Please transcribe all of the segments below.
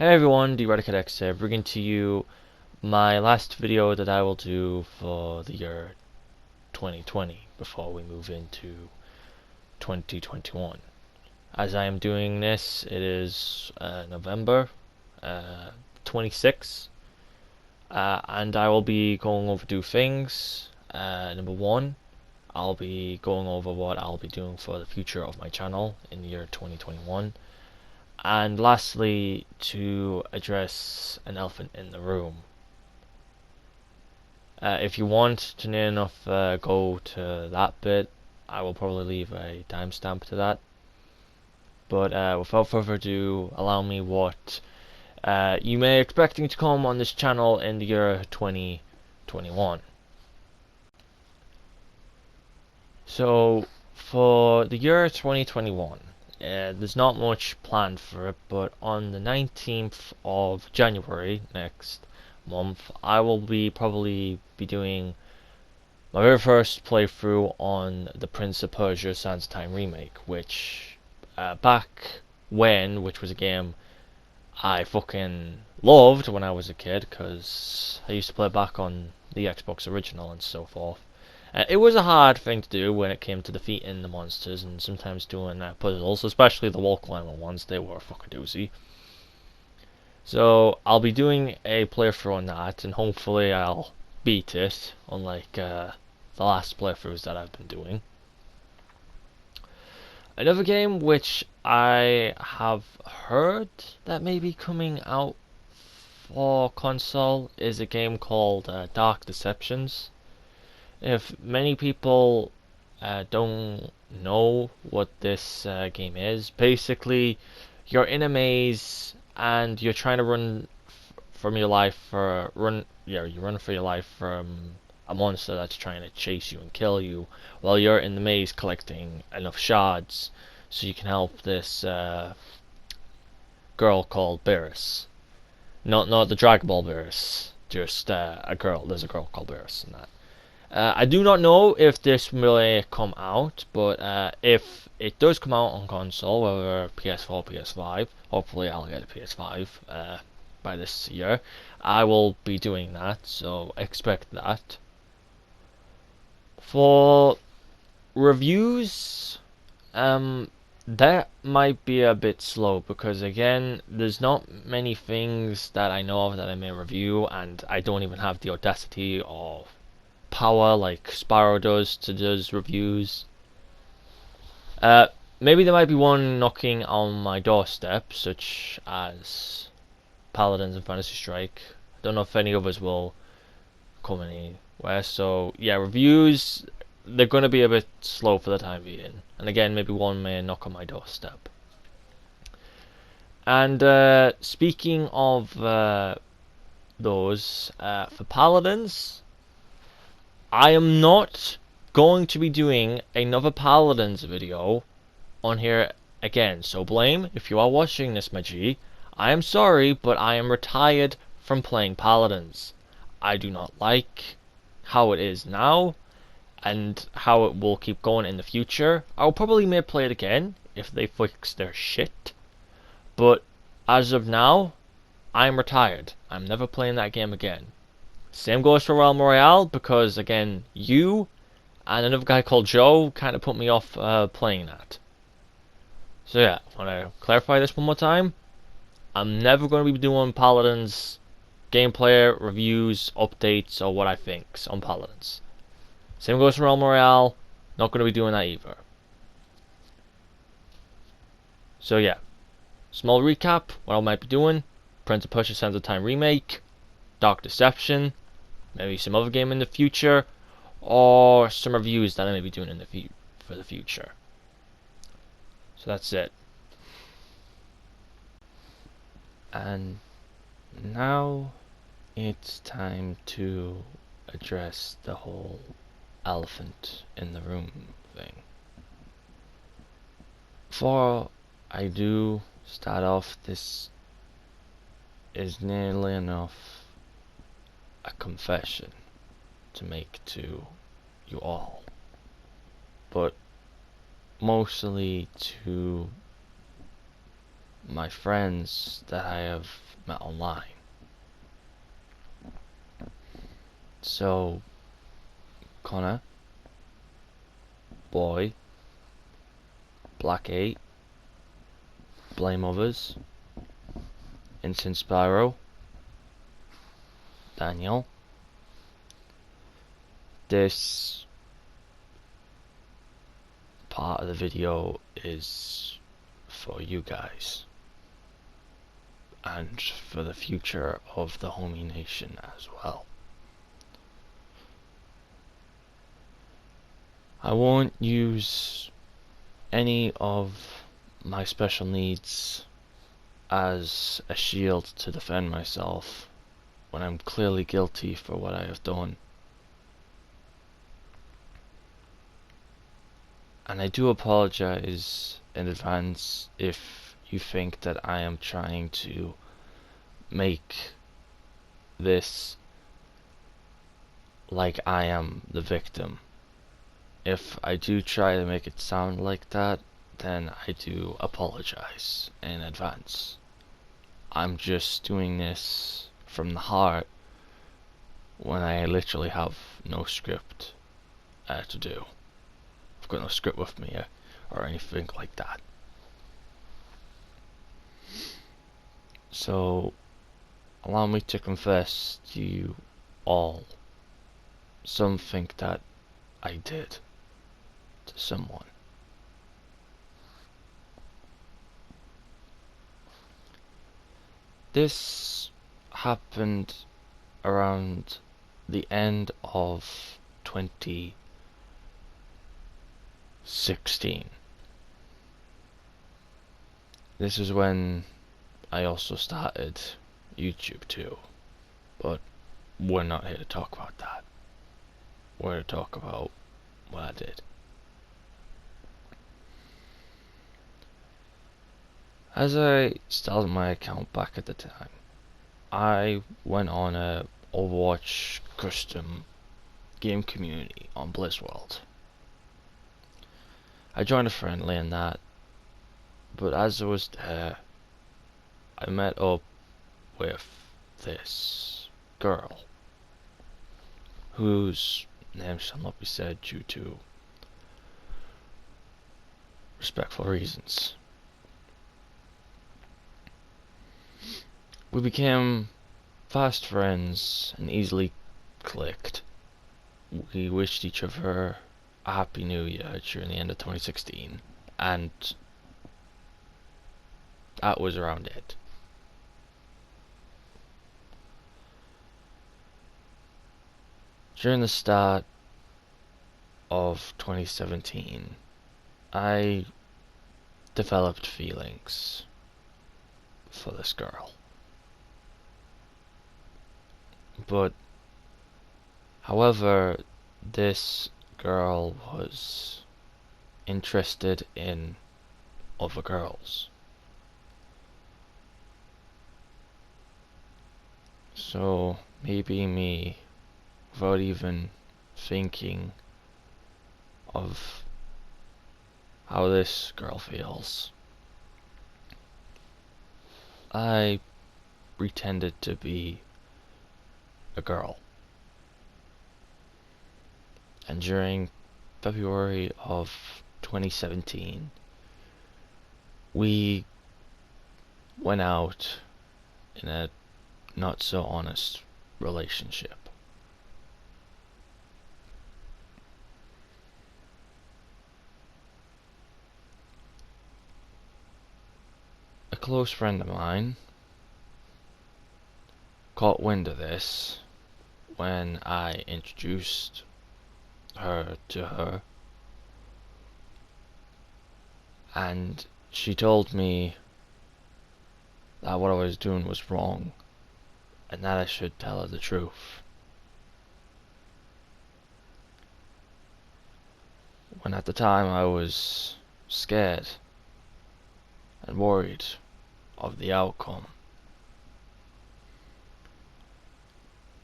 Hey everyone, DRadicatX here, bringing to you my last video that I will do for the year 2020 before we move into 2021. As I am doing this, it is November 26th, and I will be going over two things. Number one, I'll be going over what I'll be doing for the future of my channel in the year 2021. And lastly, to address an elephant in the room. If you want to near enough go to that bit, I will probably leave a timestamp to that. But without further ado, allow me what you may expecting to come on this channel in the year 2021. So, for the year 2021, there's not much planned for it, but on the 19th of January next month, I will probably be doing my very first playthrough on the Prince of Persia: Sands of Time remake, which back when, which was a game I fucking loved when I was a kid, because I used to play back on the Xbox original and so forth. It was a hard thing to do when it came to defeating the monsters and sometimes doing puzzles, especially the wall climber ones. They were a fucking doozy. So I'll be doing a playthrough on that, and hopefully I'll beat it, unlike the last playthroughs that I've been doing. Another game which I have heard that may be coming out for console is a game called Dark Deceptions. If many people don't know what this game is, basically you're in a maze and you're trying to run from your life you run for your life from a monster that's trying to chase you and kill you while you're in the maze collecting enough shards so you can help this girl called Beerus. Not the Dragon Ball Beerus, just a girl. There's a girl called Beerus in that. I do not know if this will come out, but if it does come out on console, whether PS4, PS5, hopefully I'll get a PS5 by this year, I will be doing that, so expect that. For reviews, that might be a bit slow, because again, there's not many things that I know of that I may review, and I don't even have the audacity or power like Spyro does to do reviews. Maybe there might be one knocking on my doorstep, such as Paladins and Fantasy Strike. I don't know if any others will come anywhere. So yeah, reviews, they're going to be a bit slow for the time being. And again, maybe one may knock on my doorstep. And speaking of those, for Paladins, I am not going to be doing another Paladins video on here again. So Blame, if you are watching this, my G, I am sorry, but I am retired from playing Paladins. I do not like how it is now, and how it will keep going in the future. I'll probably may play it again if they fix their shit, but as of now, I'm retired. I'm never playing that game again. Same goes for Realm Royale, because again, you and another guy called Joe kind of put me off playing that. So yeah, I want to clarify this one more time. I'm never going to be doing Paladins gameplay reviews, updates, or what I think on Paladins. Same goes for Realm Royale. Not going to be doing that either. So yeah, small recap what I might be doing: Prince of Persia: Sands of Time remake, Dark Deception, maybe some other game in the future, or some reviews that I may be doing in for the future. So that's it. And now it's time to address the whole elephant in the room thing. Before I do start off, this is nearly enough a confession to make to you all, but mostly to my friends that I have met online. So, Connor, Boy, Black 8, Blame Others, Instant Spyro, Daniel. This part of the video is for you guys and for the future of the Homie Nation as well. I won't use any of my special needs as a shield to defend myself when I'm clearly guilty for what I have done. And I do apologize in advance if you think that I am trying to make this like I am the victim. If I do try to make it sound like that, then I do apologize in advance. I'm just doing this from the heart when I literally have no script to do. I've got no script with me or anything like that. So, allow me to confess to you all something that I did to someone. This happened around the end of 2016. This is when I also started YouTube too, but we're not here to talk about that. We're here to talk about what I did. As I started my account back at the time, I went on a Overwatch custom game community on Blizzworld. I joined a friendly in that, but as I was there, I met up with this girl whose name shall not be said due to respectful reasons. We became fast friends and easily clicked. We wished each other a happy new year during the end of 2016, and that was around it. During the start of 2017, I developed feelings for this girl. But, however, this girl was interested in other girls. So, maybe me, without even thinking of how this girl feels, I pretended to be a girl. And during February of 2017, we went out in a not so honest relationship. A close friend of mine caught wind of this when I introduced her to her, and she told me that what I was doing was wrong and that I should tell her the truth. When at the time I was scared and worried of the outcome.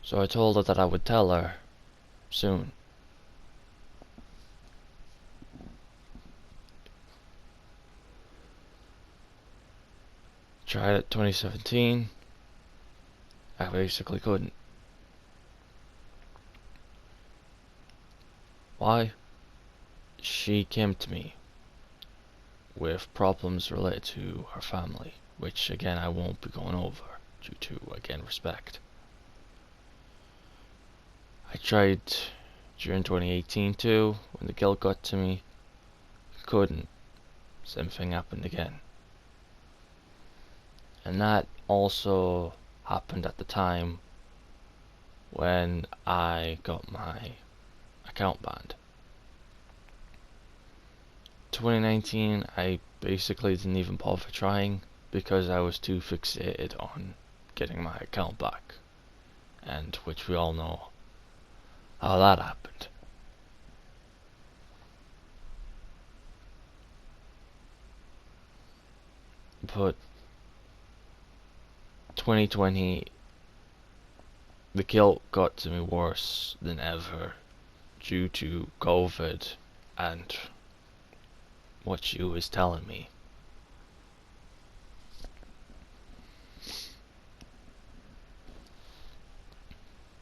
So I told her that I would tell her soon. Tried it 2017, I basically couldn't. Why? She came to me with problems related to her family, which again I won't be going over due to, again, respect. I tried during 2018 too, when the guilt got to me. Couldn't. Same thing happened again. And that also happened at the time when I got my account banned. 2019, I basically didn't even bother trying because I was too fixated on getting my account back, and which we all know how that happened. But 2020, the guilt got to me worse than ever due to COVID and what she was telling me.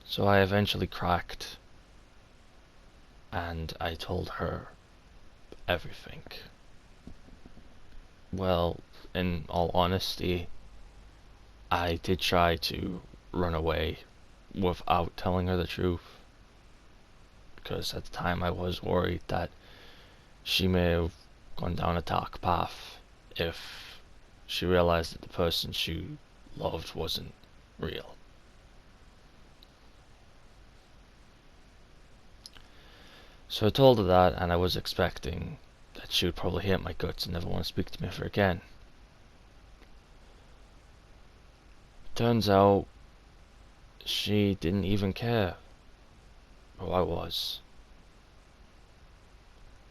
So I eventually cracked and I told her everything. Well, in all honesty, I did try to run away without telling her the truth, because at the time I was worried that she may have gone down a dark path if she realized that the person she loved wasn't real. So I told her that, and I was expecting that she would probably hate my guts and never want to speak to me ever again. Turns out she didn't even care who I was.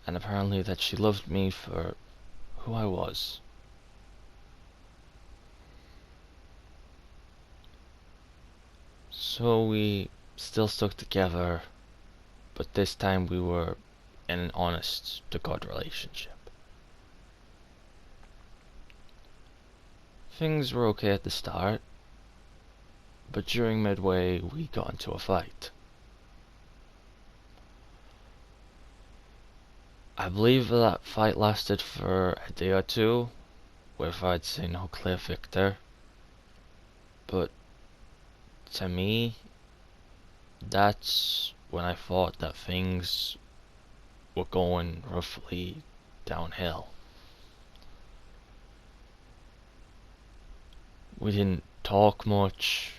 And apparently that she loved me for who I was. So we still stuck together, but this time we were in an honest to God relationship. Things were okay at the start, but during midway we got into a fight. I believe that fight lasted for a day or two, with I'd say no clear victor. But to me, that's when I thought that things were going roughly downhill. We didn't talk much,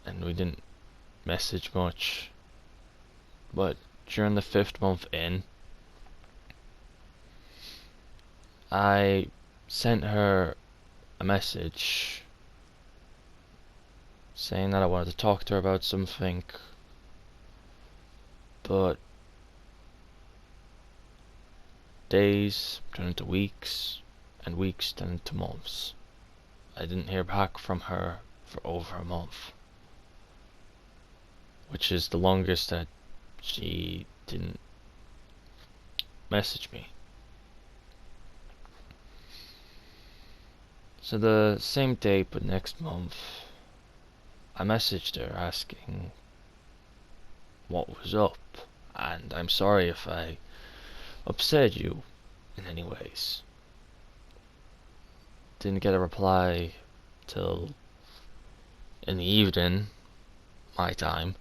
and we didn't message much. But during the 5th month in, I sent her a message saying that I wanted to talk to her about something, but days turned into weeks, and weeks turned into months. I didn't hear back from her for over a month, which is the longest that she didn't message me. So the same date but next month, I messaged her asking what was up, and I'm sorry if I upset you in any ways. Didn't get a reply till in the evening, my time.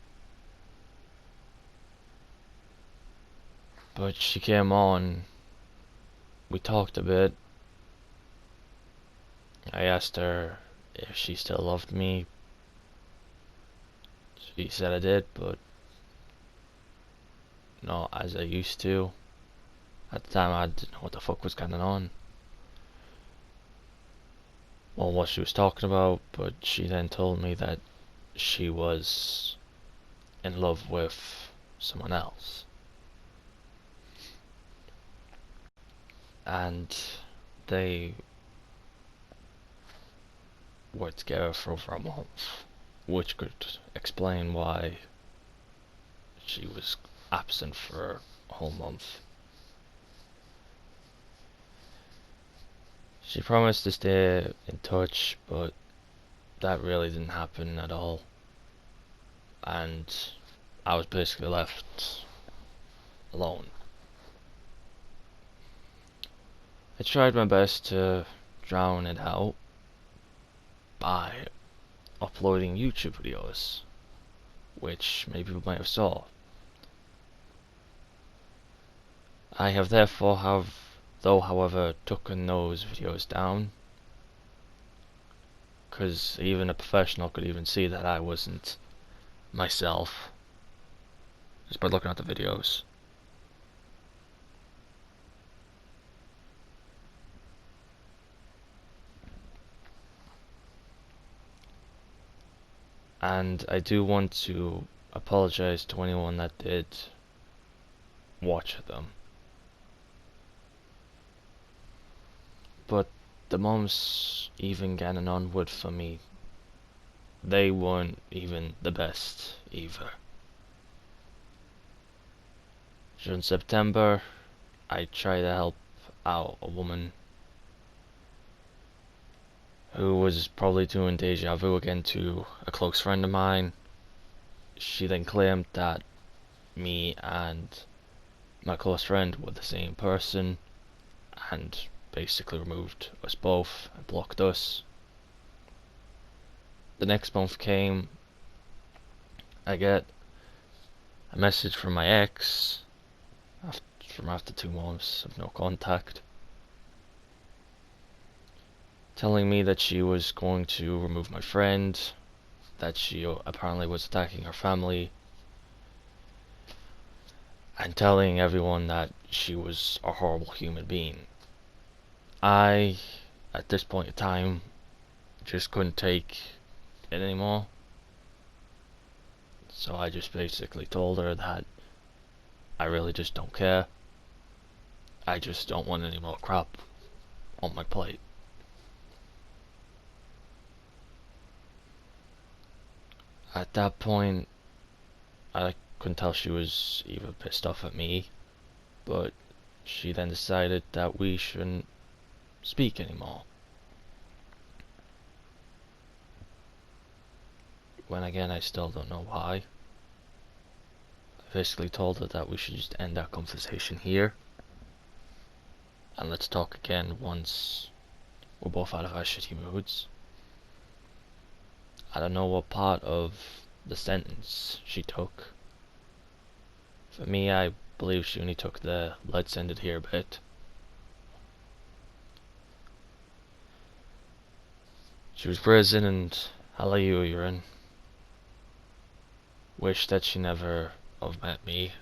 But she came on, we talked a bit. I asked her if she still loved me. She said I did, but not as I used to. At the time I didn't know what the fuck was going on. Well, what she was talking about, but she then told me that she was in love with someone else. And they were together for over a month, which could explain why she was absent for a whole month. She promised to stay in touch, but that really didn't happen at all. and I was basically left alone. I tried my best to drown it out by uploading YouTube videos, which many people might have saw. I have therefore however, taken those videos down, because even a professional could even see that I wasn't myself just by looking at the videos. And I do want to apologize to anyone that did watch them. But the months even getting onward for me, they weren't even the best either. During September, I tried to help out a woman who was probably doing deja vu again to a close friend of mine. She then claimed that me and my close friend were the same person, and basically removed us both and blocked us. The next month came, I get a message from my ex after 2 months of no contact, telling me that she was going to remove my friend, that she apparently was attacking her family, and telling everyone that she was a horrible human being. I, at this point in time, just couldn't take it anymore. So I just basically told her that I really just don't care. I just don't want any more crap on my plate. At that point, I couldn't tell she was even pissed off at me, but she then decided that we shouldn't speak anymore. When again, I still don't know why. I basically told her that we should just end our conversation here, and let's talk again once we're both out of our shitty moods. I don't know what part of the sentence she took. For me, I believe she only took the "let's end it here" bit. She was brazen and hallelujah, wished that she never have met me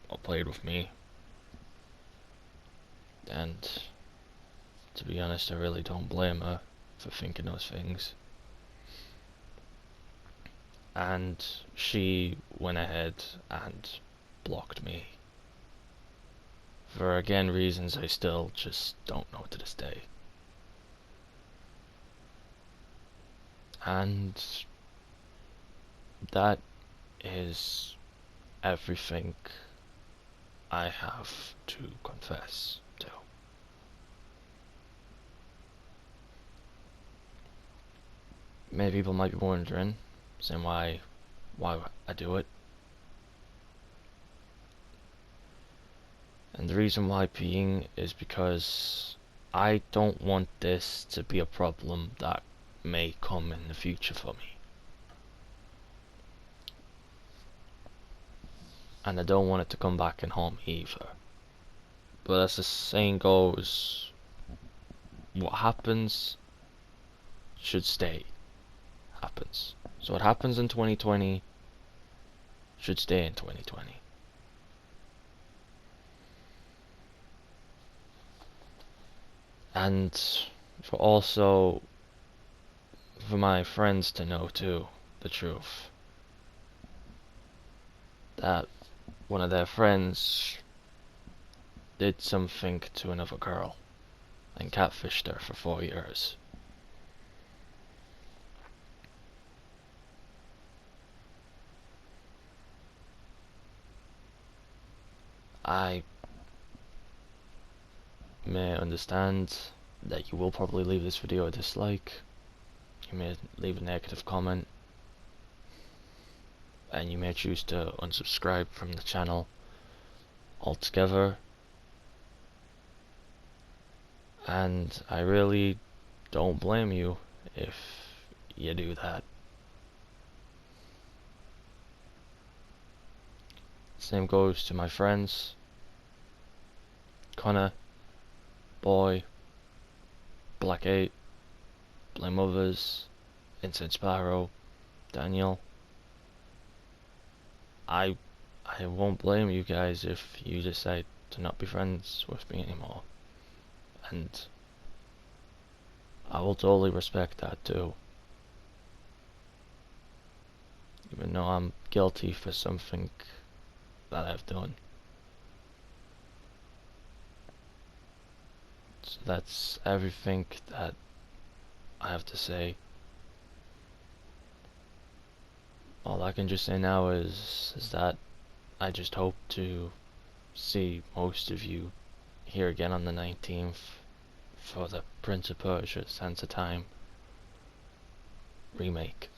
or played with me. And to be honest, I really don't blame her for thinking those things. And she went ahead and blocked me. For again reasons I still just don't know to this day. And that is everything I have to confess to. Many people might be wondering, saying why I do it. And the reason why being is because I don't want this to be a problem that may come in the future for me. And I don't want it to come back and haunt me either. But as the saying goes, what happens should stay. Happens. So what happens in 2020 should stay in 2020. And for my friends to know too, the truth. That one of their friends did something to another girl and catfished her for 4 years. I may understand that you will probably leave this video a dislike. You may leave a negative comment. and you may choose to unsubscribe from the channel altogether. And I really don't blame you if you do that. Same goes to my friends, Connor, Boy, Black 8, Blame Others, Inside Sparrow, Daniel. I won't blame you guys if you decide to not be friends with me anymore. And I will totally respect that too. Even though I'm guilty for something that I've done. So that's everything that I have to say. All I can just say now is that I just hope to see most of you here again on the 19th for the Prince of Persia: Sands of Time remake.